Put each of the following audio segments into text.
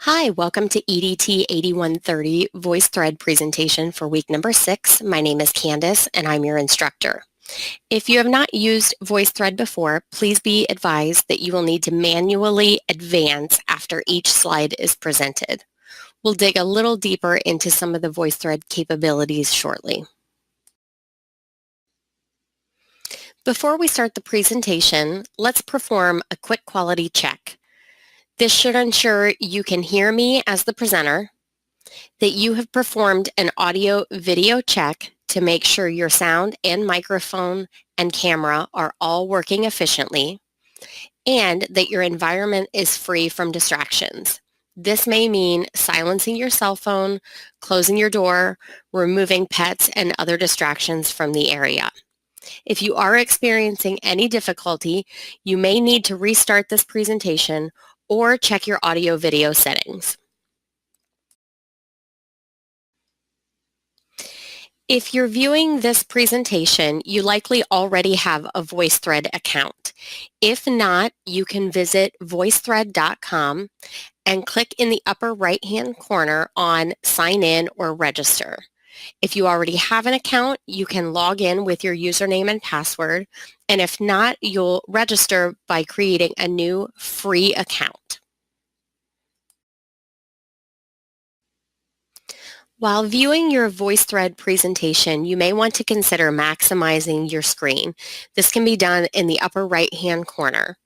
Hi, welcome to EDT-8130 VoiceThread presentation for week number 6. My name is Candace and I'm your instructor. If you have not used VoiceThread before, please be advised that you will need to manually advance after each slide is presented. We'll dig a little deeper into some of the VoiceThread capabilities shortly. Before we start the presentation, let's perform a quick quality check. This should ensure you can hear me as the presenter, that you have performed an audio-video check to make sure your sound and microphone and camera are all working efficiently, and that your environment is free from distractions. This may mean silencing your cell phone, closing your door, removing pets and other distractions from the area. If you are experiencing any difficulty, you may need to restart this presentation or check your audio-video settings. If you're viewing this presentation, you likely already have a VoiceThread account. If not, you can visit voicethread.com and click in the upper right-hand corner on Sign In or Register. If you already have an account, you can log in with your username and password, and if not, you'll register by creating a new free account. While viewing your VoiceThread presentation, you may want to consider maximizing your screen. This can be done in the upper right-hand corner.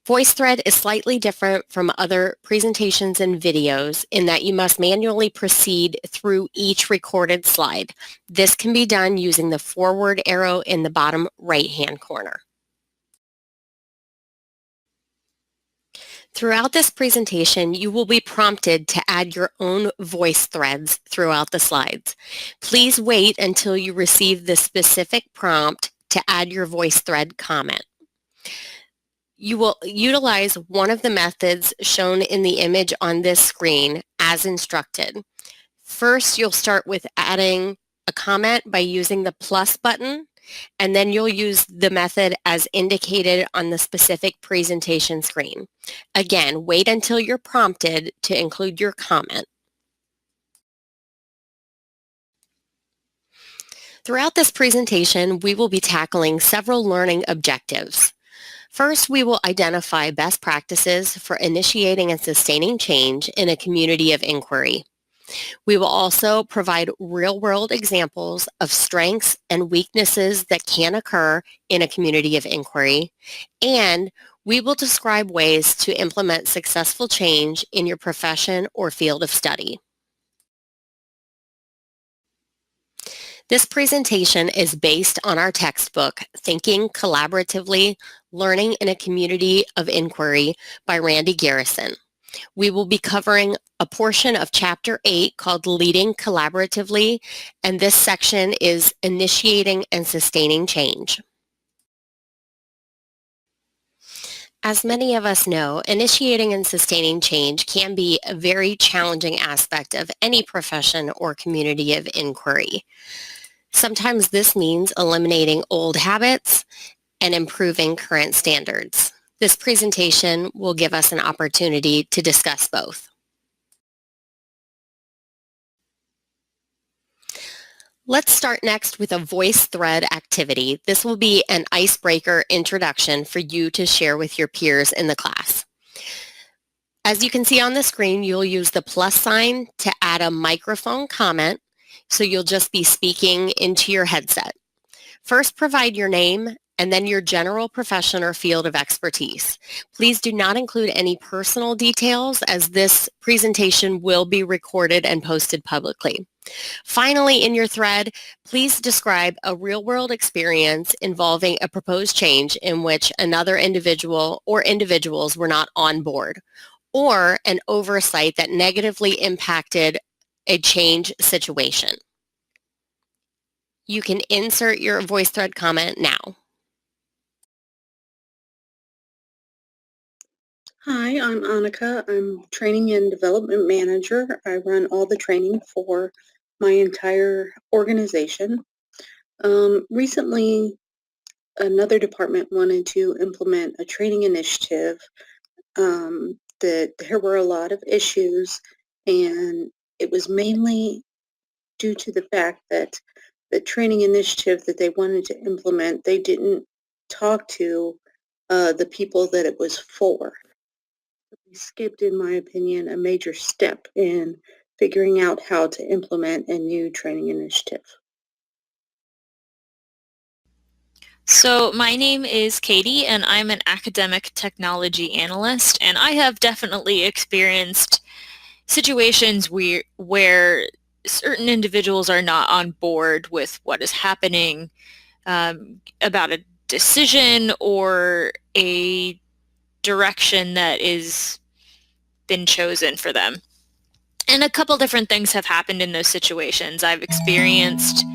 VoiceThread is slightly different from other presentations and videos in that you must manually proceed through each recorded slide. This can be done using the forward arrow in the bottom right-hand corner. Throughout this presentation, you will be prompted to add your own voice threads throughout the slides. Please wait until you receive the specific prompt to add your voice thread comment. You will utilize one of the methods shown in the image on this screen as instructed. First, you'll start with adding a comment by using the plus button, and then you'll use the method as indicated on the specific presentation screen. Again, wait until you're prompted to include your comment. Throughout this presentation, we will be tackling several learning objectives. First, we will identify best practices for initiating and sustaining change in a community of inquiry. We will also provide real-world examples of strengths and weaknesses that can occur in a community of inquiry, and we will describe ways to implement successful change in your profession or field of study. This presentation is based on our textbook, Thinking Collaboratively, Learning in a Community of Inquiry by Randy Garrison. We will be covering a portion of Chapter 8 called Leading Collaboratively, and this section is Initiating and Sustaining Change. As many of us know, initiating and sustaining change can be a very challenging aspect of any profession or community of inquiry. Sometimes this means eliminating old habits and improving current standards. This presentation will give us an opportunity to discuss both. Let's start next with a voice thread activity. This will be an icebreaker introduction for you to share with your peers in the class. As you can see on the screen, you'll use the plus sign to add a microphone comment, so you'll just be speaking into your headset. First, provide your name and then your general profession or field of expertise. Please do not include any personal details, as this presentation will be recorded and posted publicly. Finally, in your thread, please describe a real-world experience involving a proposed change in which another individual or individuals were not on board, or an oversight that negatively impacted a change situation. You can insert your VoiceThread comment now. Hi, I'm Annika. I'm Training and Development Manager. I run all the training for my entire organization. Recently, another department wanted to implement a training initiative that there were a lot of issues, and it was mainly due to the fact that the training initiative that they wanted to implement, they didn't talk to the people that it was for. We skipped, in my opinion, a major step in figuring out how to implement a new training initiative. So my name is Katie, and I'm an academic technology analyst, and I have definitely experienced situations where certain individuals are not on board with what is happening about a decision or a direction that is been chosen for them. And a couple different things have happened in those situations. I've experienced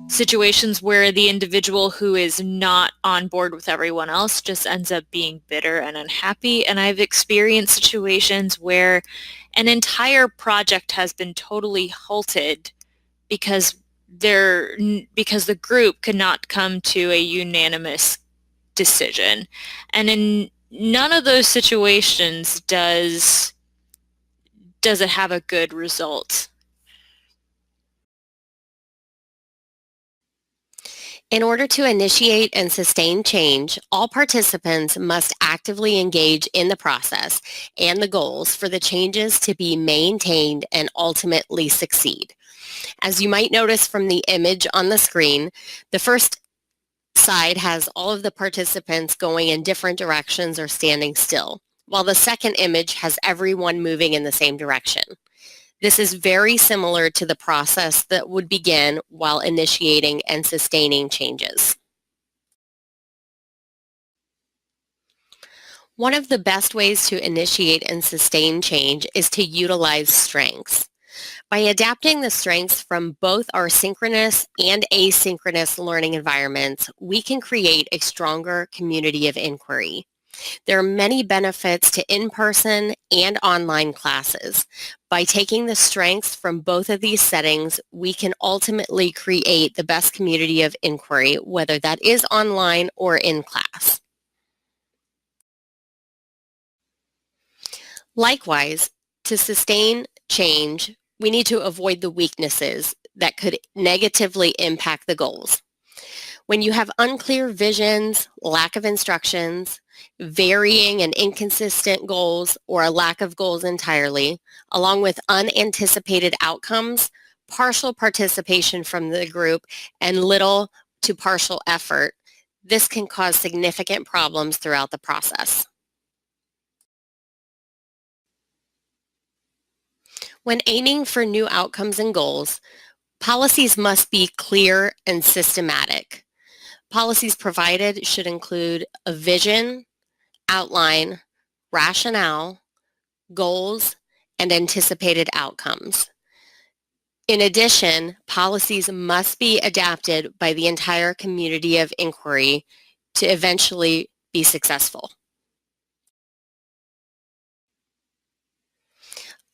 situations where the individual who is not on board with everyone else just ends up being bitter and unhappy. And I've experienced situations where an entire project has been totally halted because the group could not come to a unanimous decision. And in none of those situations does it have a good result. In order to initiate and sustain change, all participants must actively engage in the process and the goals for the changes to be maintained and ultimately succeed. As you might notice from the image on the screen, the first side has all of the participants going in different directions or standing still, while the second image has everyone moving in the same direction. This is very similar to the process that would begin while initiating and sustaining changes. One of the best ways to initiate and sustain change is to utilize strengths. By adapting the strengths from both our synchronous and asynchronous learning environments, we can create a stronger community of inquiry. There are many benefits to in-person and online classes. By taking the strengths from both of these settings, we can ultimately create the best community of inquiry, whether that is online or in class. Likewise, to sustain change, we need to avoid the weaknesses that could negatively impact the goals. When you have unclear visions, lack of instructions, varying and inconsistent goals, or a lack of goals entirely, along with unanticipated outcomes, partial participation from the group, and little to partial effort, this can cause significant problems throughout the process. When aiming for new outcomes and goals, policies must be clear and systematic. Policies provided should include a vision, outline, rationale, goals, and anticipated outcomes. In addition, policies must be adapted by the entire community of inquiry to eventually be successful.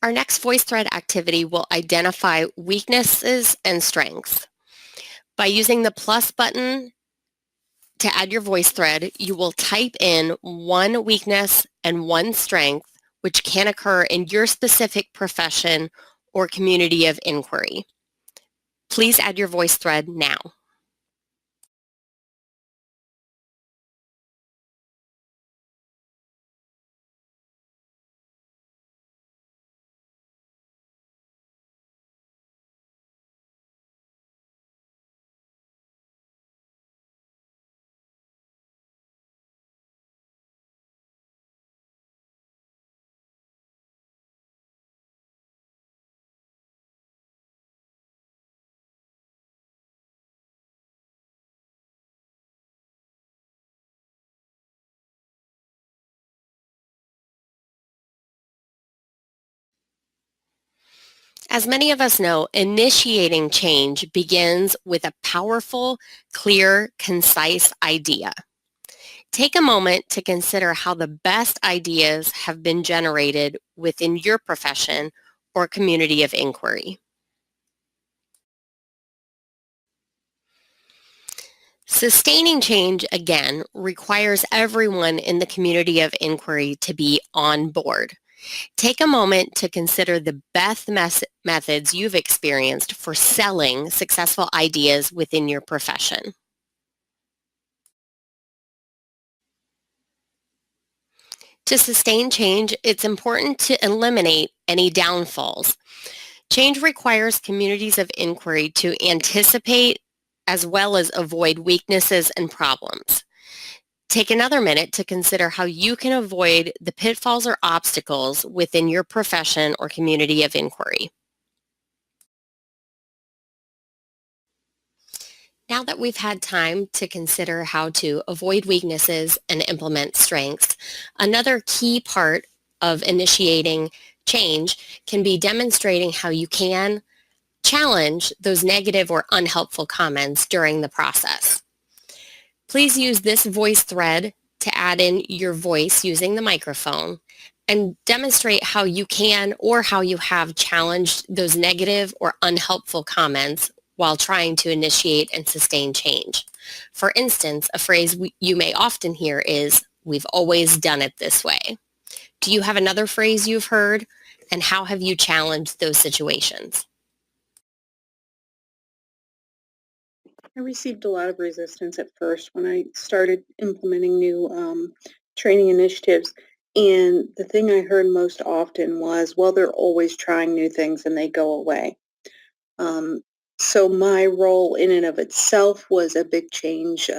Our next VoiceThread activity will identify weaknesses and strengths. By using the plus button to add your VoiceThread, you will type in one weakness and one strength which can occur in your specific profession or community of inquiry. Please add your VoiceThread now. As many of us know, initiating change begins with a powerful, clear, concise idea. Take a moment to consider how the best ideas have been generated within your profession or community of inquiry. Sustaining change, again, requires everyone in the community of inquiry to be on board. Take a moment to consider the best methods you've experienced for selling successful ideas within your profession. To sustain change, it's important to eliminate any downfalls. Change requires communities of inquiry to anticipate as well as avoid weaknesses and problems. Take another minute to consider how you can avoid the pitfalls or obstacles within your profession or community of inquiry. Now that we've had time to consider how to avoid weaknesses and implement strengths, another key part of initiating change can be demonstrating how you can challenge those negative or unhelpful comments during the process. Please use this voice thread to add in your voice using the microphone and demonstrate how you can or how you have challenged those negative or unhelpful comments while trying to initiate and sustain change. For instance, a phrase you may often hear is, "We've always done it this way." Do you have another phrase you've heard, and how have you challenged those situations? I received a lot of resistance at first when I started implementing new training initiatives. And the thing I heard most often was, well, they're always trying new things and they go away. Um, so my role in and of itself was a big change,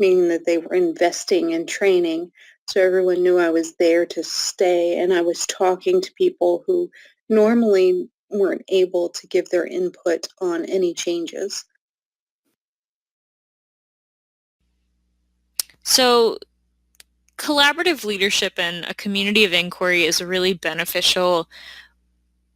meaning that they were investing in training. So everyone knew I was there to stay, and I was talking to people who normally weren't able to give their input on any changes. So collaborative leadership and a community of inquiry is a really beneficial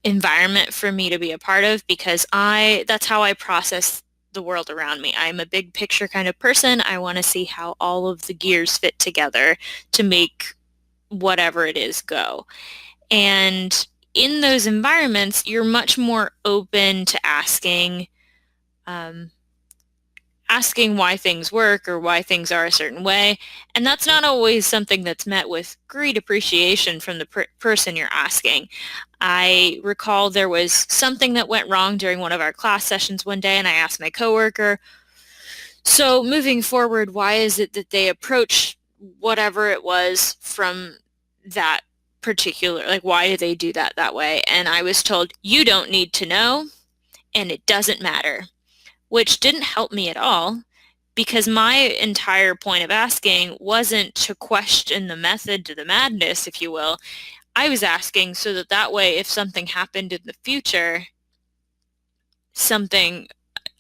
environment for me to be a part of because that's how I process the world around me. I'm a big picture kind of person. I want to see how all of the gears fit together to make whatever it is go. And in those environments, you're much more open to um, asking why things work or why things are a certain way. And that's not always something that's met with great appreciation from the person you're asking. I recall there was something that went wrong during one of our class sessions one day, and I asked my coworker, so moving forward, why is it that they approach whatever it was from that particular, like why do they do that way? And I was told, you don't need to know, and it doesn't matter, which didn't help me at all because my entire point of asking wasn't to question the method to the madness, if you will. I was asking so that way if something happened in the future,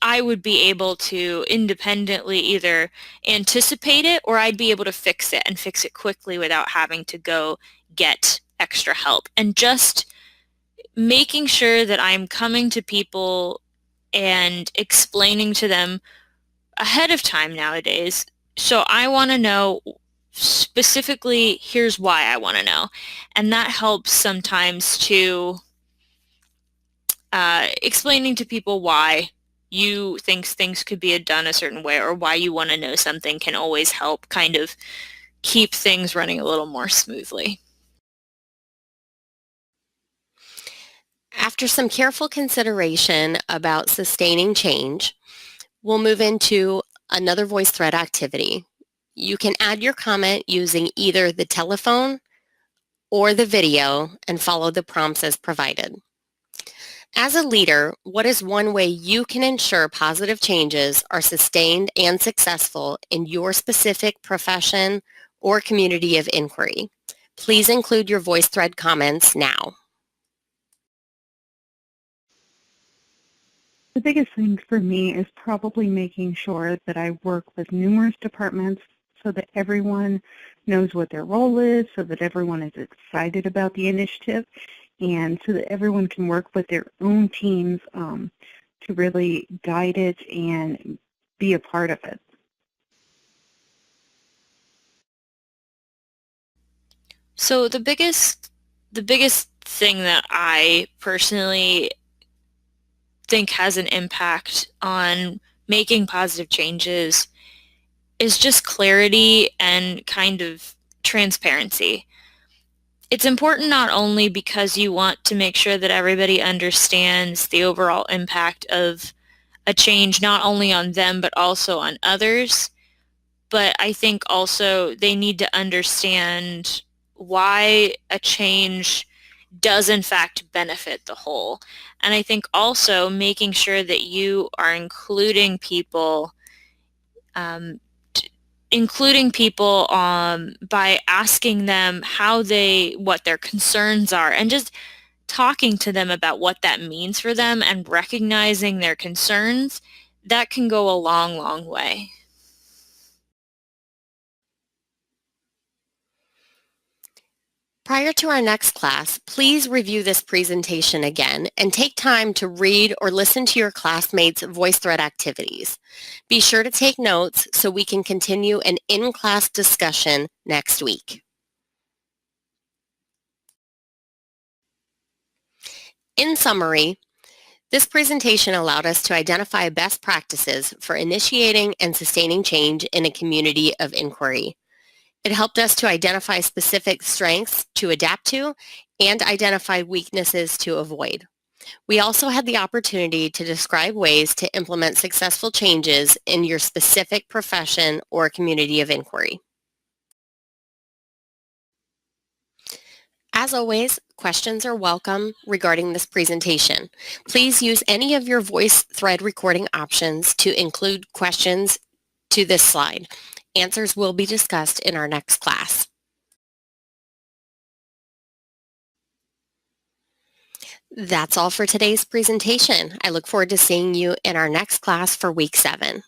I would be able to independently either anticipate it or I'd be able to fix it and fix it quickly without having to go get extra help. And just making sure that I'm coming to people and explaining to them ahead of time nowadays. So I want to know specifically, here's why I want to know. And that helps sometimes to explaining to people why you think things could be done a certain way or why you want to know something can always help kind of keep things running a little more smoothly. After some careful consideration about sustaining change, we'll move into another voice thread activity. You can add your comment using either the telephone or the video and follow the prompts as provided. As a leader, what is one way you can ensure positive changes are sustained and successful in your specific profession or community of inquiry? Please include your voice thread comments now. The biggest thing for me is probably making sure that I work with numerous departments so that everyone knows what their role is, so that everyone is excited about the initiative, and so that everyone can work with their own teams to really guide it and be a part of it. So the biggest thing that I personally think has an impact on making positive changes is just clarity and kind of transparency. it's important not only because you want to make sure that everybody understands the overall impact of a change, not only on them but also on others, but I think also they need to understand why a change does in fact benefit the whole. And I think also making sure that you are including people by asking them what their concerns are, and just talking to them about what that means for them and recognizing their concerns. That can go a long, long way. Prior to our next class, please review this presentation again and take time to read or listen to your classmates' VoiceThread activities. Be sure to take notes so we can continue an in-class discussion next week. In summary, this presentation allowed us to identify best practices for initiating and sustaining change in a community of inquiry. It helped us to identify specific strengths to adapt to and identify weaknesses to avoid. We also had the opportunity to describe ways to implement successful changes in your specific profession or community of inquiry. As always, questions are welcome regarding this presentation. Please use any of your VoiceThread recording options to include questions to this slide. Answers will be discussed in our next class. That's all for today's presentation. I look forward to seeing you in our next class for week 7.